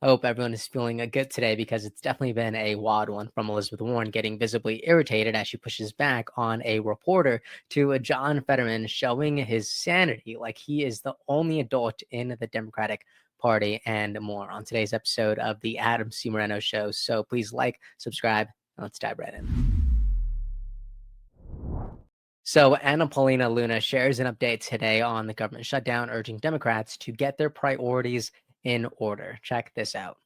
I hope everyone is feeling good today because it's definitely been a wild one from Elizabeth Warren getting visibly irritated as she pushes back on a reporter to John Fetterman showing his sanity like he is the only adult in the Democratic Party and more on today's episode of the Adam C. Moreno Show. So please like, subscribe, and let's dive right in. So Anna Paulina Luna shares an update today on the government shutdown, urging Democrats to get their priorities in order. Check this out.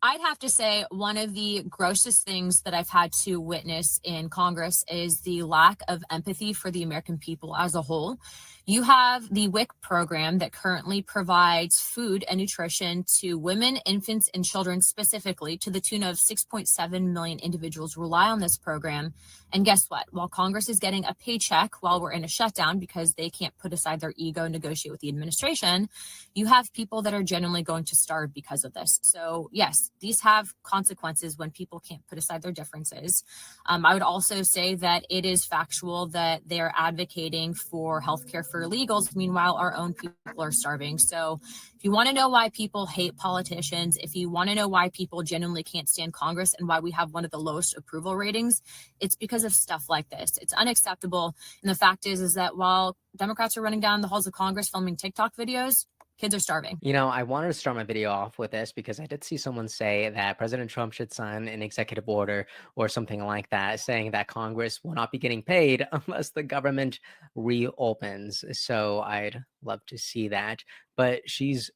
I'd have to say one of the grossest things that I've had to witness in Congress is the lack of empathy for the American people as a whole. You have the WIC program that currently provides food and nutrition to women, infants, and children specifically, to the tune of 6.7 million individuals rely on this program. And guess what? While Congress is getting a paycheck while we're in a shutdown because they can't put aside their ego and negotiate with the administration, you have people that are genuinely going to starve because of this. So yes, these have consequences when people can't put aside their differences. I would also say that it is factual that they are advocating for healthcare for illegals. Meanwhile, our own people are starving. So if you want to know why people hate politicians, if you want to know why people genuinely can't stand Congress and why we have one of the lowest approval ratings, it's because of stuff like this. It's unacceptable. And the fact is that while Democrats are running down the halls of Congress filming TikTok videos, kids are starving. You know, I wanted to start my video off with this because I did see someone say that President Trump should sign an executive order or something like that, saying that Congress will not be getting paid unless the government reopens. So I'd love to see that. But she's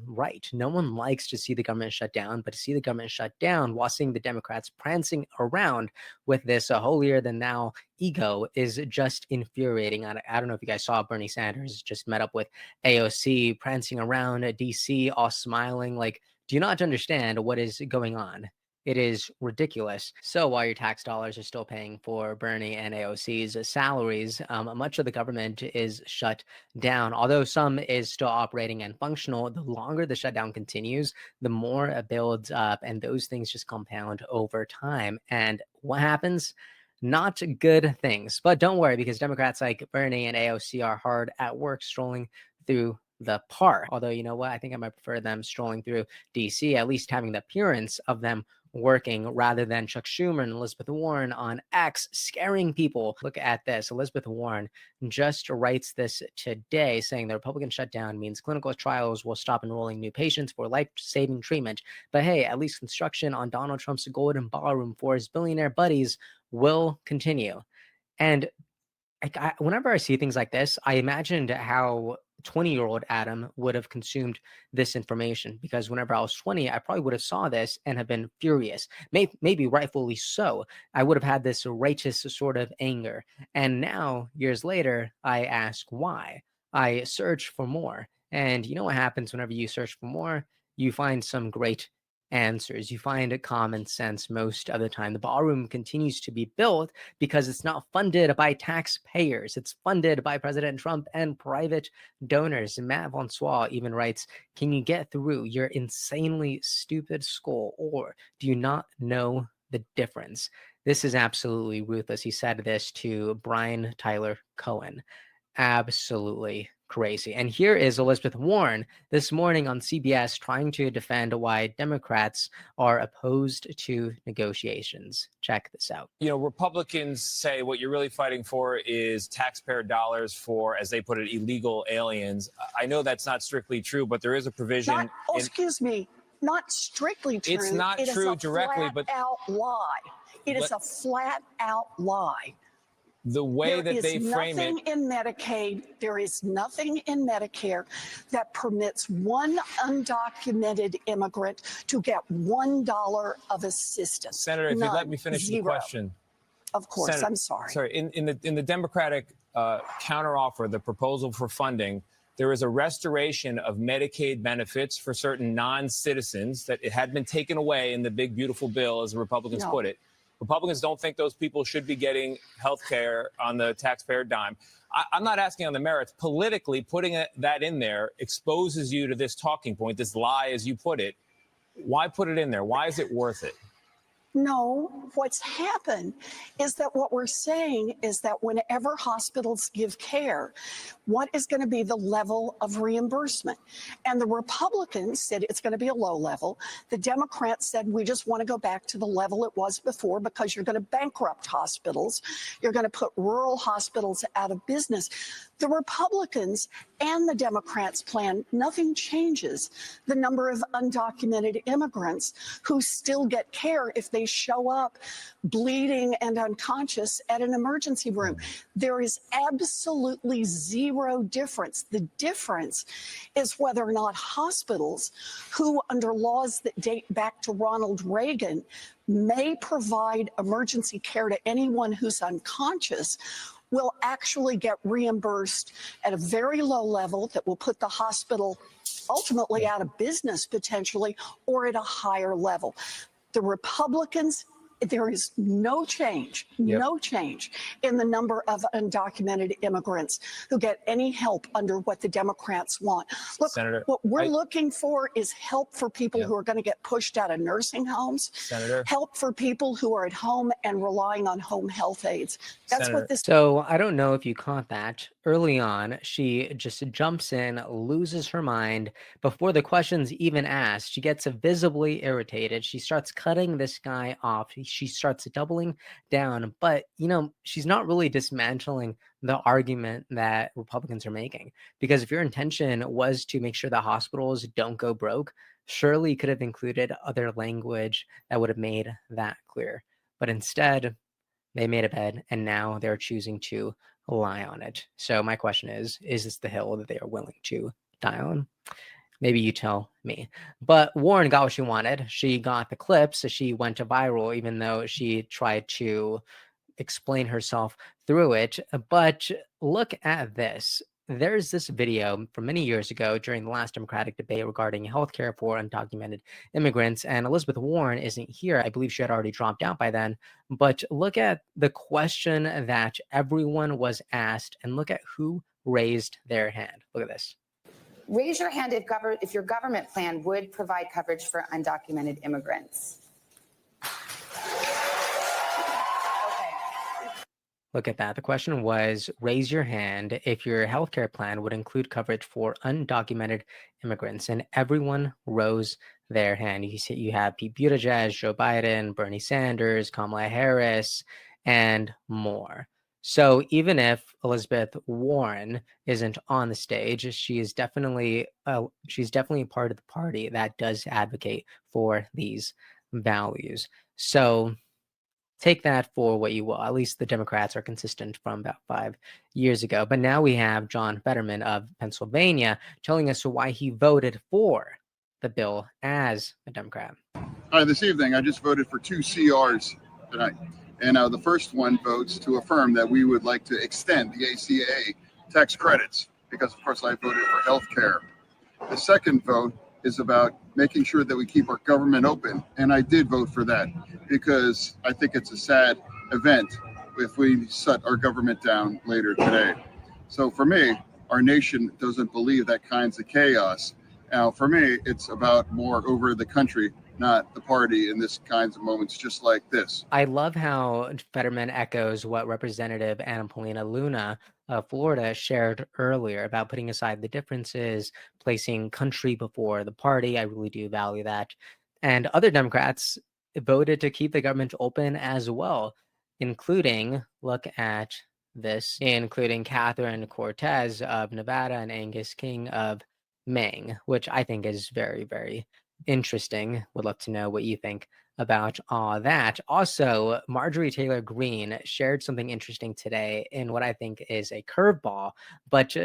right. No one likes to see the government shut down, but to see the government shut down while seeing the Democrats prancing around with this holier than thou ego is just infuriating. I don't know if you guys saw Bernie Sanders just met up with AOC prancing around at DC, all smiling. Like, do you not understand what is going on? It is ridiculous. So while your tax dollars are still paying for Bernie and AOC's salaries, much of the government is shut down. Although some is still operating and functional, the longer the shutdown continues, the more it builds up, and those things just compound over time. And what happens? Not good things. But don't worry, because Democrats like Bernie and AOC are hard at work strolling through the park. Although, you know what? I think I might prefer them strolling through DC, at least having the appearance of them working rather than Chuck Schumer and Elizabeth Warren on X scaring people. Look at this. Elizabeth Warren just writes this today, saying the Republican shutdown means clinical trials will stop enrolling new patients for life-saving treatment. But hey, at least construction on Donald Trump's golden ballroom for his billionaire buddies will continue. And whenever I see things like this, I imagined how 20-year-old Adam would have consumed this information, because whenever I was 20, I probably would have saw this and have been furious, maybe rightfully so. I would have had this righteous sort of anger. And now, years later, I ask why. I search for more. And you know what happens whenever you search for more? You find some great answers. You find common sense most of the time. The ballroom continues to be built because it's not funded by taxpayers. It's funded by President Trump and private donors. Matt Vonsois even writes, can you get through your insanely stupid skull, or do you not know the difference? This is absolutely ruthless. He said this to Brian Tyler Cohen. Absolutely crazy. And here is Elizabeth Warren this morning on CBS trying to defend why Democrats are opposed to negotiations. Check this out. You know, Republicans say what you're really fighting for is taxpayer dollars for, as they put it, illegal aliens. I know that's not strictly true, but there is a provision. Excuse me, not strictly true. It's not true directly, but out lie. It is a flat out lie. The way that they frame it. There is nothing in Medicaid, there is nothing in Medicare that permits one undocumented immigrant to get $1 of assistance. Senator, if you let me finish the question. Of course, Senator, I'm sorry. Sorry, in the Democratic counteroffer, the proposal for funding, there is a restoration of Medicaid benefits for certain non-citizens that it had been taken away in the big, beautiful bill, as the Republicans put it. Republicans don't think those people should be getting health care on the taxpayer dime. I'm not asking on the merits. Politically, putting that in there exposes you to this talking point, this lie, as you put it. Why put it in there? Why is it worth it? No, what's happened is that what we're saying is that whenever hospitals give care, what is going to be the level of reimbursement? And the Republicans said it's going to be a low level. The Democrats said we just want to go back to the level it was before because you're going to bankrupt hospitals. You're going to put rural hospitals out of business. The Republicans and the Democrats plan, nothing changes. The number of undocumented immigrants who still get care if they show up bleeding and unconscious at an emergency room. There is absolutely zero difference. The difference is whether or not hospitals, who under laws that date back to Ronald Reagan, may provide emergency care to anyone who's unconscious, will actually get reimbursed at a very low level that will put the hospital ultimately out of business potentially, or at a higher level. The Republicans, there is no change in the number of undocumented immigrants who get any help under what the Democrats want. Look, Senator, what we're looking for is help for people who are going to get pushed out of nursing homes, help for people who are at home and relying on home health aides. That's what this. So I don't know if you caught that. Early on, she just jumps in, loses her mind. Before the question's even asked, she gets visibly irritated. She starts cutting this guy off. She starts doubling down. But, you know, she's not really dismantling the argument that Republicans are making. Because if your intention was to make sure that hospitals don't go broke, surely you could have included other language that would have made that clear. But instead, they made a bed and now they're choosing to lie on it. So my question is this the hill that they are willing to die on? Maybe you tell me. But Warren got what she wanted. She got the clips. So she went viral, even though she tried to explain herself through it. But look at this. There's this video from many years ago during the last Democratic debate regarding healthcare for undocumented immigrants. And Elizabeth Warren isn't here. I believe she had already dropped out by then. But look at the question that everyone was asked and look at who raised their hand. Look at this. Raise your hand if your government plan would provide coverage for undocumented immigrants. Look at that. The question was, raise your hand if your healthcare plan would include coverage for undocumented immigrants. And everyone rose their hand. You see, you have Pete Buttigieg, Joe Biden, Bernie Sanders, Kamala Harris, and more. So even if Elizabeth Warren isn't on the stage, she is definitely part of the party that does advocate for these values. So take that for what you will. At least the Democrats are consistent from about 5 years ago. But now we have John Fetterman of Pennsylvania telling us why he voted for the bill as a Democrat. Hi, this evening I just voted for 2 CRs tonight. And the first one votes to affirm that we would like to extend the ACA tax credits because, of course, I voted for health care. The second vote is about making sure that we keep our government open. And I did vote for that because I think it's a sad event if we shut our government down later today. So for me, our nation doesn't believe that kinds of chaos. Now, for me, it's about more over the country, not the party in this kinds of moments just like this. I love how Fetterman echoes what Representative Anna Paulina Luna of Florida shared earlier about putting aside the differences, placing country before the party. I really do value that. And other Democrats voted to keep the government open as well, including, look at this, including Catherine Cortez of Nevada and Angus King of Maine, which I think is very, very interesting. Would love to know what you think about all that. Also, Marjorie Taylor Greene shared something interesting today in what I think is a curveball, but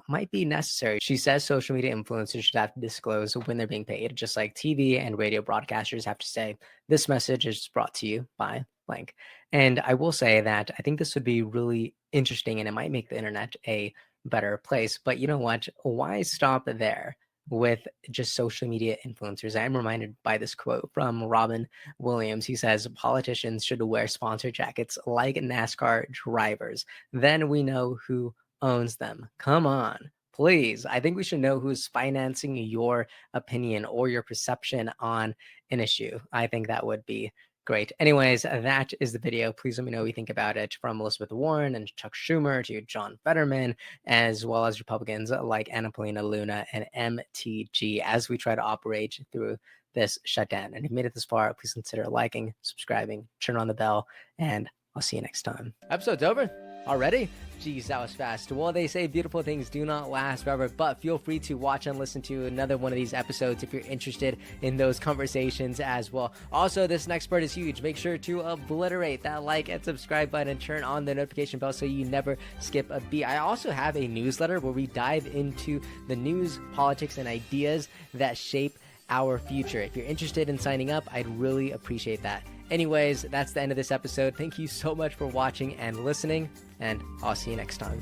might be necessary. She says social media influencers should have to disclose when they're being paid, just like TV and radio broadcasters have to say, this message is brought to you by blank. And I will say that I think this would be really interesting and it might make the internet a better place. But you know what? Why stop there with just social media influencers? I'm reminded by this quote from Robin Williams. He says, politicians should wear sponsor jackets like NASCAR drivers. Then we know who owns them. Come on, please. I think we should know who's financing your opinion or your perception on an issue. I think that would be Great. Anyways, that is the video. Please let me know what you think about it, from Elizabeth Warren and Chuck Schumer to John Fetterman, as well as Republicans like Anna Paulina Luna and MTG, as we try to operate through this shutdown. And if you made it this far, please consider liking, subscribing, turn on the bell, and I'll see you next time. Episode's over already? Geez, that was fast. Well, they say beautiful things do not last forever, but feel free to watch and listen to another one of these episodes if you're interested in those conversations as well. Also, this next part is huge. Make sure to obliterate that like and subscribe button and turn on the notification bell so you never skip a beat. I also have a newsletter where we dive into the news, politics, and ideas that shape our future. If you're interested in signing up, I'd really appreciate that. Anyways, that's the end of this episode. Thank you so much for watching and listening, and I'll see you next time.